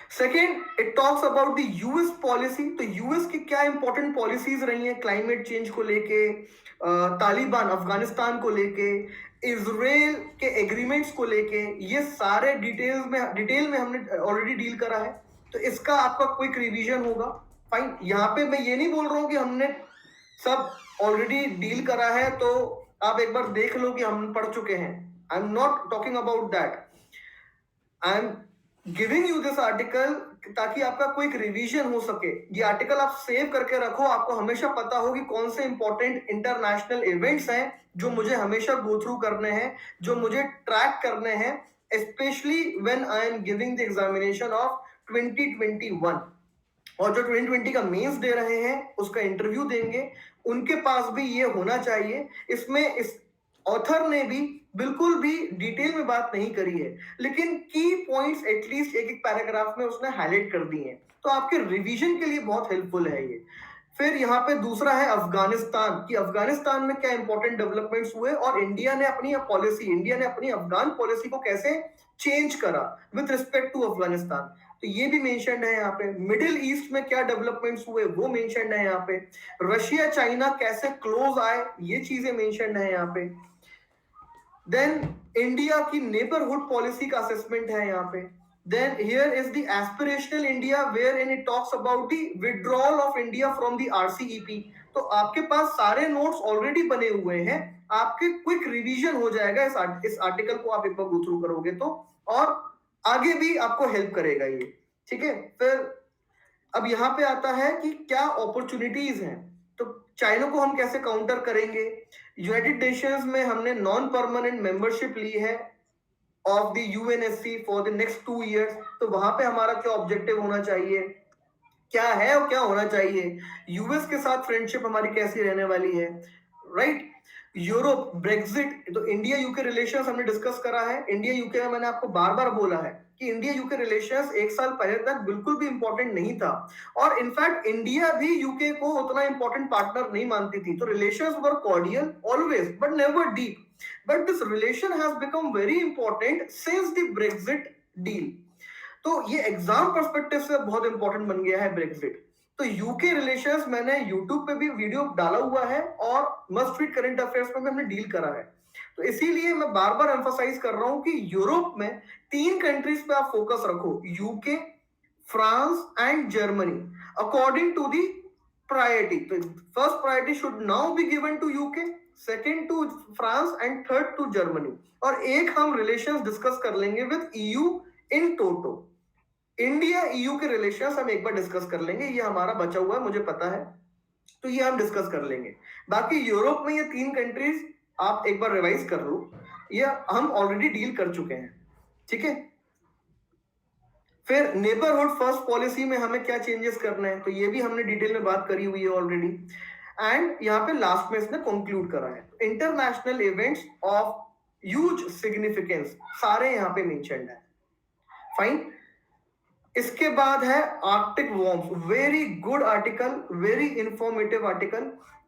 Second, it talks about the US policy। तो यूएस की क्या इंपॉर्टेंट पॉलिसीज रही हैं क्लाइमेट चेंज को लेके, तालिबान अफगानिस्तान को लेके, इजराइल के एग्रीमेंट्स को लेके, ये सारे डिटेल में हमने ऑलरेडी डील करा है। तो इसका आपका क्विक रिवीजन होगा। फाइन, यहाँ पे मैं ये नहीं बोल रहा हूँ कि हमने सब ऑलरेडी डील करा है तो आप एक बार देख लो कि हम पढ़ चुके हैं। I'm not talking about that. I'm giving you this article ताकि आपका क्विक रिवीजन हो सके। ये आर्टिकल आप सेव करके रखो, आपको हमेशा पता हो कि कौन से इंपॉर्टेंट इंटरनेशनल इवेंट्स हैं जो मुझे हमेशा गो थ्रू करने हैं, जो मुझे ट्रैक करने हैं, specially when I am giving the examination of 2021। और जो 2020 का मेंस दे रहे हैं उसका इंटरव्यू देंगे, उनके पास भी ये होना चाहिए। इसमें इस ऑथर ने भी बिल्कुल भी डिटेल में बात नहीं करी है, लेकिन की पॉइंट्स एटलीस्ट एक एक पैराग्राफ में उसने हाईलाइट कर दिए हैं, तो आपके रिवीजन के लिए बहुत हेल्पफुल है ये। फिर यहाँ पे दूसरा है अफगानिस्तान, कि अफगानिस्तान में क्या इंपॉर्टेंट डेवलपमेंट्स हुए और इंडिया ने अपनी अफगान पॉलिसी को कैसे चेंज करा विद रिस्पेक्ट टू अफगानिस्तान, तो ये भी मेंशन्ड है यहाँ पे। मिडिल ईस्ट में क्या डेवलपमेंट्स हुए वो मेंशन्ड है यहाँ पे। रशिया चाइना कैसे क्लोज आए, ये चीजें मेंशन्ड है यहाँ पे। देन इंडिया की नेबरहुड पॉलिसी का असेसमेंट है यहाँ पे। Then here is the aspirational India, wherein it talks about the withdrawal of India from the RCEP. तो आपके पास सारे नोट्स ऑलरेडी बने हुए हैं, आपके क्विक रिवीजन हो जाएगा इस आर्टिकल को आप एक बार गो थ्रू करोगे तो, और आगे भी आपको हेल्प करेगा ये। ठीक है, फिर अब यहाँ पे आता है कि क्या अपॉर्चुनिटीज हैं। तो चाइना को हम कैसे काउंटर करेंगे। यूनाइटेड नेशंस में हमने नॉन परमानेंट मेंबरशिप ली है of the UNSC for the next 2 years। तो वहां पे हमारा क्या ऑब्जेक्टिव होना चाहिए, क्या है और क्या होना चाहिए, यूएस के साथ फ्रेंडशिप हमारी कैसी रहने वाली है, राइट। यूरोप, ब्रेक्सिट, तो इंडिया यूके रिलेशंस हमने डिस्कस करा है। इंडिया यूके में मैंने आपको बार बार बोला है कि इंडिया यूके रिलेशंस एक साल पहले तक बिल्कुल भी इंपॉर्टेंट नहीं था, और इनफैक्ट इंडिया भी यूके को उतना इंपॉर्टेंट पार्टनर नहीं मानती थी। तो relations were cordial always but never deep, but this relation has become very important since the Brexit deal. तो ये एग्जाम पर्सपेक्टिव से बहुत इंपॉर्टेंट बन गया है ब्रेक्सिट। तो यूके रिलेशंस मैंने यूट्यूब पे भी वीडियो डाला हुआ है, और मस्ट रीड करंट अफेयर्स में भी हमने डील करा है। तो इसीलिए मैं बार बार एम्फसाइज कर रहा हूं कि यूरोप में 3 कंट्रीज पे आप फोकस रखो, UK, France and Germany, according to the priority. तो first priority should now be given to UK, second to France and third to Germany. और एक हम रिलेशंस डिस्कस कर लेंगे with EU in toto. India EU के रिलेशंस हम एक बार डिस्कस कर लेंगे, ये हमारा बचा हुआ है मुझे पता है, तो ये हम डिस्कस कर लेंगे। बाकी यूरोप में ये 3 कंट्रीज आप एक बार रिवाइज कर लो, ये हम ऑलरेडी डील कर चुके हैं। ठीक है, फिर नेबरहुड फर्स्ट पॉलिसी में हमें क्या चेंजेस करने हैं, तो ये भी हमने डिटेल में बात करी हुई है ऑलरेडी। एंड यहाँ पे लास्ट में इसने कंक्लूड करा है, international events of huge significance सारे यहाँ पे मेंशन्ड है। फाइन, इसके बाद है Arctic worms, very good article, very informative article,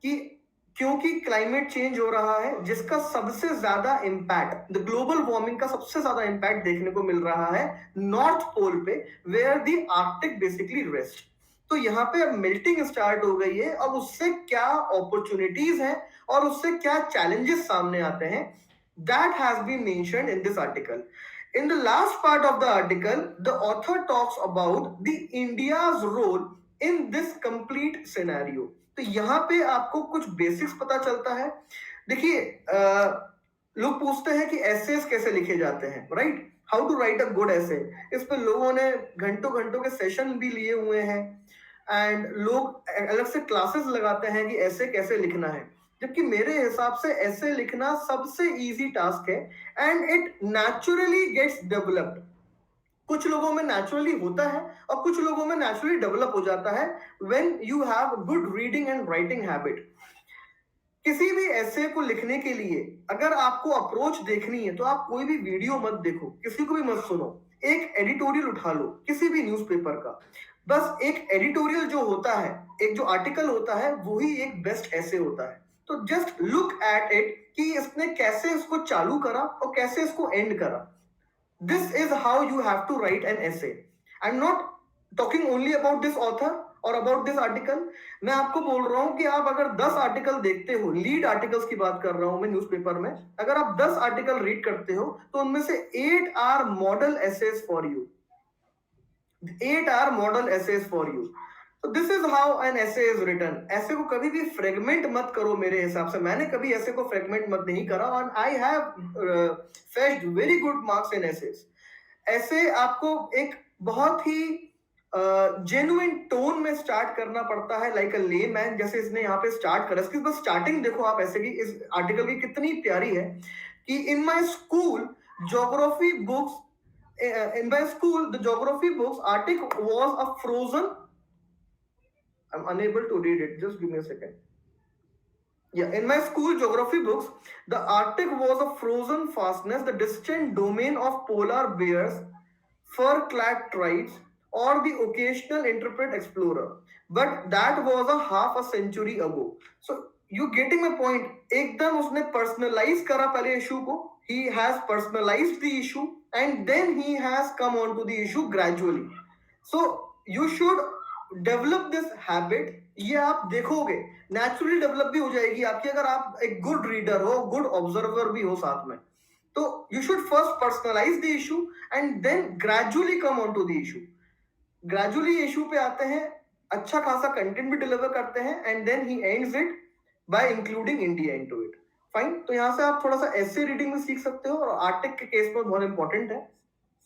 कि क्योंकि क्लाइमेट चेंज हो रहा है जिसका सबसे ज्यादा इंपैक्ट, द ग्लोबल वार्मिंग का सबसे ज्यादा इंपैक्ट देखने को मिल रहा है नॉर्थ पोल पे, where the Arctic basically rest. तो यहाँ पे अब मेल्टिंग स्टार्ट हो गई है, और उससे क्या अपॉर्चुनिटीज हैं और उससे क्या चैलेंजेस सामने आते हैं, that has been mentioned in this article. In the last part of the article, the author talks about the India's role in this complete scenario। तो यहाँ पे आपको कुछ बेसिक्स पता चलता है। देखिए, लोग पूछते हैं कि एसेस कैसे लिखे जाते हैं, right, how to write a good essay. इस पे लोगों ने घंटों घंटों के सेशन भी लिए हुए हैं, एंड लोग अलग से क्लासेस लगाते हैं कि ऐसे कैसे लिखना है, जबकि मेरे हिसाब से ऐसे लिखना सबसे इजी टास्क है, and it naturally gets developed. कुछ लोगों में नेचुरली होता है और कुछ लोगों में नेचुरली डेवलप हो जाता है when you have good reading and writing habit. किसी भी ऐसे को लिखने के लिए अगर आपको अप्रोच देखनी है तो आप कोई भी वीडियो मत देखो, किसी को भी मत सुनो, एक एडिटोरियल उठा लो किसी भी न्यूज़पेपर का। बस एक एडिटोरियल जो होता है, एक जो आर्टिकल होता है, वही एक बेस्ट ऐसे होता है। तो जस्ट लुक एट इट कि इसने कैसे इसको चालू करा और कैसे इसको एंड करा। This is how you have to write an essay. I'm not talking only about this author और अबाउट दिस आर्टिकल। मैं आपको बोल रहा हूं कि आप अगर 10 आर्टिकल देखते हो, लीड आर्टिकल्स की बात कर रहा हूं मैं न्यूज़पेपर में, अगर आप 10 आर्टिकल रीड करते हो तो उनमें से 8 are model essays for you, 8 are model essays for you. तो this is how an essay is written. ऐसे को कभी भी फ्रेगमेंट मत करो, मेरे हिसाब से मैंने कभी ऐसे को फ्रेगमेंट मत नहीं करा, और I have fetched very good marks in essays. ऐसे आपको एक बहुत ही जेन्युइन टोन में स्टार्ट करना पड़ता है, लाइक अ लेमैन, जैसे इसने यहाँ पे स्टार्ट करा। इसकी बस स्टार्टिंग देखो आप ऐसे की, इस आर्टिकल की कितनी प्यारी है कि in my school geography books, in my school the geography books arctic was a frozen, I'm unable to read it, just give me a second. Yeah, in my school geography books the arctic was a frozen fastness, the distant domain of polar bears, fur clad tribes, or the occasional interpret explorer, but that was a half a century ago। So you getting my point? एकदम उसने पर्सनलाइज करा पहले इशू को, he has personalized the issue and then he has come on to the issue gradually। So you should develop this habit। ये आप देखोगे नेचुरली डेवलप भी हो जाएगी आपकी, अगर आप एक गुड रीडर हो, गुड ऑब्जर्वर भी हो साथ में। तो you should first personalize the issue and then gradually come on to the issue. Gradually issue पे आते हैं, अच्छा खासा कंटेंट भी डिलीवर करते हैं and then he ends it by including India into it. Fine. तो यहाँ से आप थोड़ा सा ऐसे रीडिंग में सीख सकते हो, और आर्टिक के केस में बहुत इंपॉर्टेंट है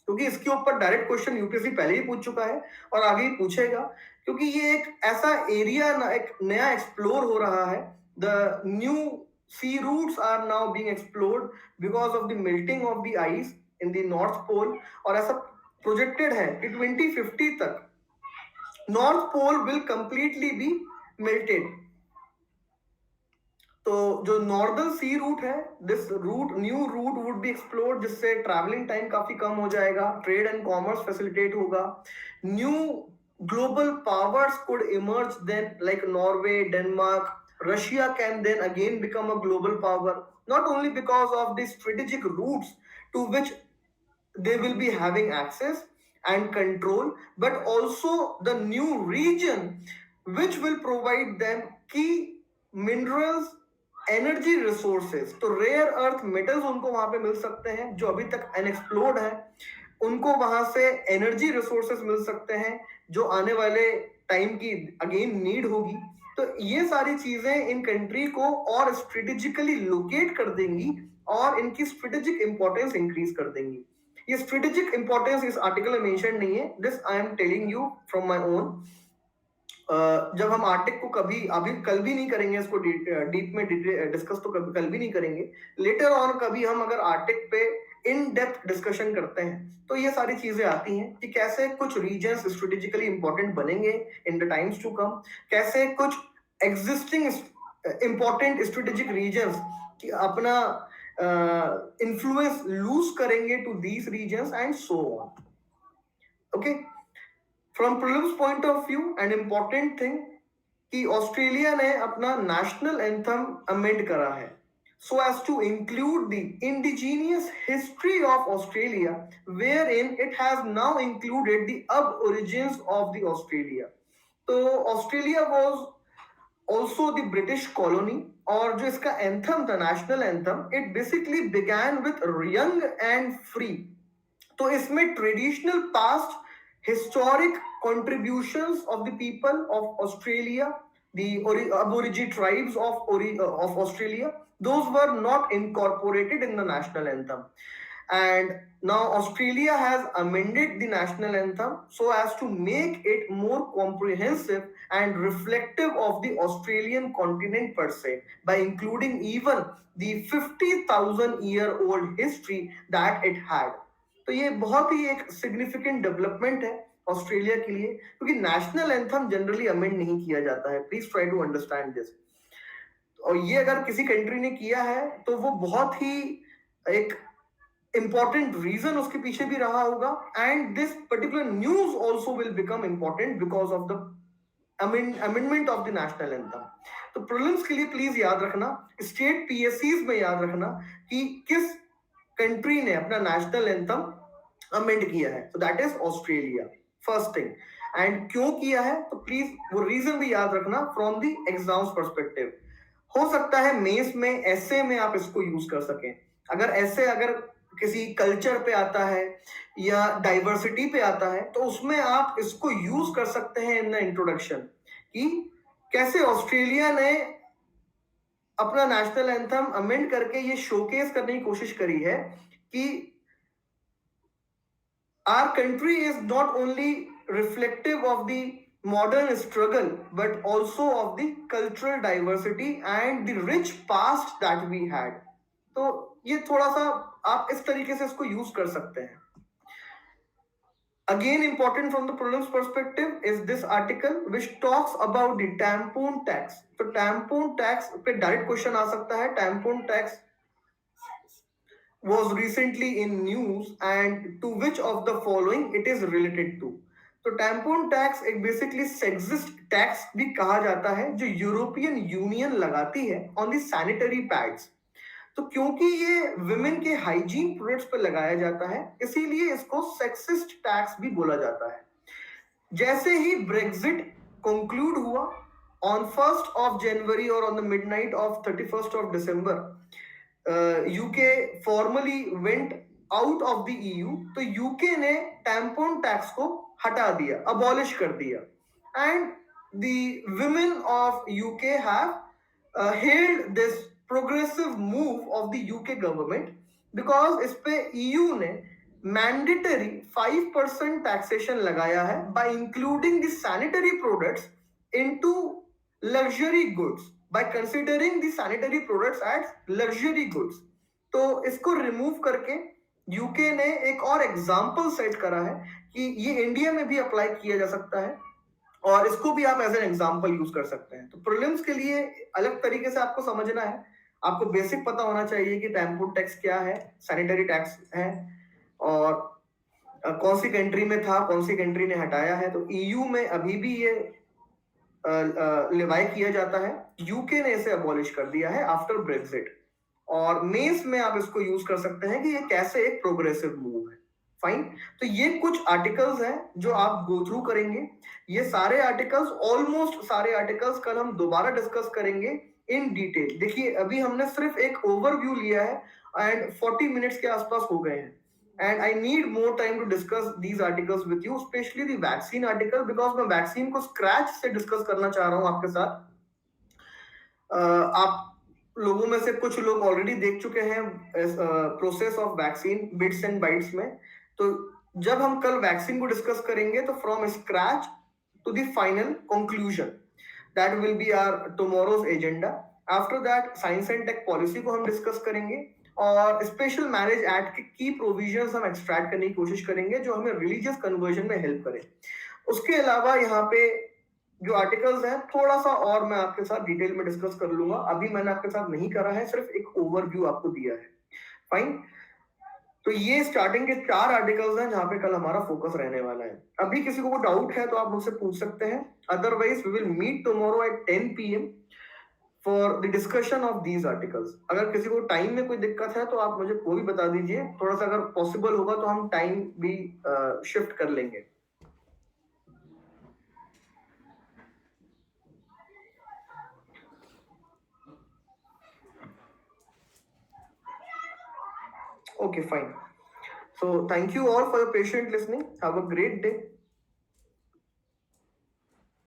क्योंकि इसके ऊपर डायरेक्ट क्वेश्चन यूपीएससी पहले ही पूछ चुका है और आगे ही पूछेगा, क्योंकि ये एक ऐसा एरिया, एक नया एक्सप्लोर हो रहा है. The new sea routes are now being explored because of the melting of the ice in the North Pole, और ऐसा प्रोजेक्टेड है कि 2050 तक North Pole will completely be melted. तो जो नॉर्दर्न सी रूट है, this route, new route would be explored, जिससे ट्रैवलिंग टाइम काफी कम हो जाएगा, ट्रेड एंड कॉमर्स फैसिलिटेट होगा. New global powers could emerge then, like Norway, Denmark, Russia can then again become a global power, not only because of the strategic routes to which they will be having access and control, but also the new region which will provide them key minerals, energy resources. तो रेयर अर्थ मेटल्स उनको वहां पे मिल सकते हैं जो अभी तक अनएक्सप्लोर्ड है, उनको वहां से एनर्जी रिसोर्सेज मिल सकते हैं जो आने वाले टाइम की अगेन नीड होगी. तो ये सारी चीजें इन कंट्री को और स्ट्रेटेजिकली लोकेट कर देंगी और इनकी स्ट्रेटेजिक इंपॉर्टेंस इंक्रीज कर देंगी. ये स्ट्रेटेजिक इंपॉर्टेंस इस आर्टिकल में मेंशन नहीं है, this I am telling you from my own. जब हम आर्टिक को कभी, अभी कल भी नहीं करेंगे इसको डीप में डिस्कस, तो कभी कल भी नहीं करेंगे, लेटर ऑन कभी हम अगर आर्टिक पे इन डेप्थ डिस्कशन करते हैं तो ये सारी चीजें आती हैं कि कैसे कुछ रीजन्स स्ट्रेटेजिकली इंपॉर्टेंट बनेंगे in the times to come, कैसे कुछ एग्जिस्टिंग इंपॉर्टेंट स्ट्रेटेजिक रीजन्स की अपना इन्फ्लुएंस लूज करेंगे to these regions and so on. Okay. From prelims point of view, an important thing कि ऑस्ट्रेलिया ने अपना नेशनल एंथम अमेंड करा है so as to include the indigenous history of Australia, wherein it has now included the origins of the Australia. तो Australia was also the British colony, और जो इसका एंथम था, national anthem, it basically began with young and free. तो इसमें traditional past historic contributions of the people of Australia, the Aborigine tribes of Australia, those were not incorporated in the national anthem. And now Australia has amended the national anthem so as to make it more comprehensive and reflective of the Australian continent per se, by including even the 50,000 year old history that it had. तो ये बहुत ही एक सिग्निफिकेंट डेवलपमेंट है ऑस्ट्रेलिया के लिए, क्योंकि नेशनल एंथम जनरली अमेंड नहीं किया जाता है. Please try to understand this. और ये अगर किसी कंट्री ने किया है तो वो बहुत ही एक इंपॉर्टेंट रीजन उसके पीछे भी रहा होगा, and this particular news also will become important because of the amendment of the national anthem. तो प्रीलिम्स के लिए प्लीज याद रखना, स्टेट पीएससीज में याद रखना कि किस कंट्री ने अपना नेशनल एंथम अमेंड किया है. तो that is Australia, first thing. And क्यों किया है तो प्लीज वो रीजन भी याद रखना फ्रॉम द एग्जाम्स पर्सपेक्टिव. हो सकता है मेंस में, ऐसे में आप इसको यूज कर सकें. अगर ऐसे अगर किसी कल्चर पे आता है या डाइवर्सिटी पे आता है तो उसमें आप इसको यूज कर सकते हैं इन द इंट्रोडक्शन, कि कैसे ऑस्ट्रेलिया ने अपना नेशनल एंथम अमेंड करके ये शोकेस करने की कोशिश करी है कि our country is not only reflective of the modern struggle but also of the cultural diversity and the rich past that we had. तो ये थोड़ा सा आप इस तरीके से इसको यूज कर सकते हैं. Again, important from the prelims perspective is this article which talks about the tampon tax. तो tampon tax पे direct question आ सकता है. Tampon tax was recently in news, and to which of the following it is related to. तो tampon tax एक basically sexist tax भी कहा जाता है जो यूरोपियन यूनियन लगाती है on the sanitary pads. तो क्योंकि ये विमेन के हाइजीन प्रोडक्ट्स पर लगाया जाता है इसीलिए इसको सेक्सिस्ट टैक्स भी बोला जाता है. जैसे ही ब्रेक्सिट कंक्लूड हुआ on 1st of January or on the midnight of 31st of December, UK formally went out of the EU, तो यूके ने टैम्पोन टैक्स को हटा दिया, अबॉलिश कर दिया। And the women of UK have hailed this progressive move of the UK government, because इस पे ईयू ने मैंडेटरी 5% टैक्सेशन लगाया है by including the sanitary products into luxury goods, by considering the sanitary products as luxury goods. तो इसको रिमूव करके यूके ने एक और एग्जाम्पल सेट करा है कि ये इंडिया में भी अप्लाई किया जा सकता है, और इसको भी आप एज एन एग्जाम्पल यूज कर सकते हैं। तो प्रीलिम्स के लिए अलग तरीके से आपको समझना है, आपको बेसिक पता होना चाहिए कि टैम्पोन टैक्स क्या है, सैनिटरी टैक्स है, और कौन सी कंट्री में था, कौन सी कंट्री ने हटाया है। तो ईयू में अभी भी ये लिवाई किया जाता है, यूके ने इसे अबॉलिश कर दिया है आफ्टर ब्रेक्सिट। और मेंस में आप इसको यूज कर सकते हैं कि ये कैसे एक प्रोग्रेसिव मूव है। फाइन, तो ये कुछ आर्टिकल्स हैं जो आप गो थ्रू करेंगे। ये सारे आर्टिकल्स, ऑलमोस्ट सारे आर्टिकल्स कल हम दोबारा डिस्कस करेंगे इन डिटेल। देखिए अभी हमने सिर्फ एक ओवरव्यू लिया है एंड 40 मिनट्स के आसपास हो गए हैं, and I need more time to discuss these articles with you, especially the vaccine article, because मैं वैक्सीन को स्क्रैच से डिस्कस करना चाह रहा हूँ आपके साथ। आप लोगों में से कुछ लोग ऑलरेडी देख चुके हैं process of vaccine bits and bytes में। तो जब हम कल वैक्सीन को डिस्कस करेंगे तो from scratch to the final conclusion, that will be our tomorrow's agenda. After that science and tech policy को हम डिस्कस करेंगे, और स्पेशल मैरिज एक्ट के की प्रोविजंस हम एक्सट्रैक्ट करने की कोशिश करेंगे जो हमें रिलीजियस कन्वर्जन में हेल्प करे। उसके अलावा यहाँ पे जो आर्टिकल्स हैं थोड़ा सा और मैं आपके साथ डिटेल में डिस्कस कर लूंगा, अभी मैंने आपके साथ नहीं करा है, सिर्फ एक ओवरव्यू आपको दिया है। फाइन, तो ये स्टार्टिंग के 4 आर्टिकल्स हैं जहां पे कल हमारा फोकस रहने वाला है। अभी किसी को डाउट है तो आप मुझसे पूछ सकते हैं, otherwise we will meet tomorrow at 10 PM for the discussion of these articles. अगर किसी को टाइम में कोई दिक्कत है तो आप मुझे वो भी बता दीजिए, थोड़ा सा अगर पॉसिबल होगा तो हम टाइम भी शिफ्ट कर लेंगे। Okay, fine. So thank you all for your patient listening. Have a great day.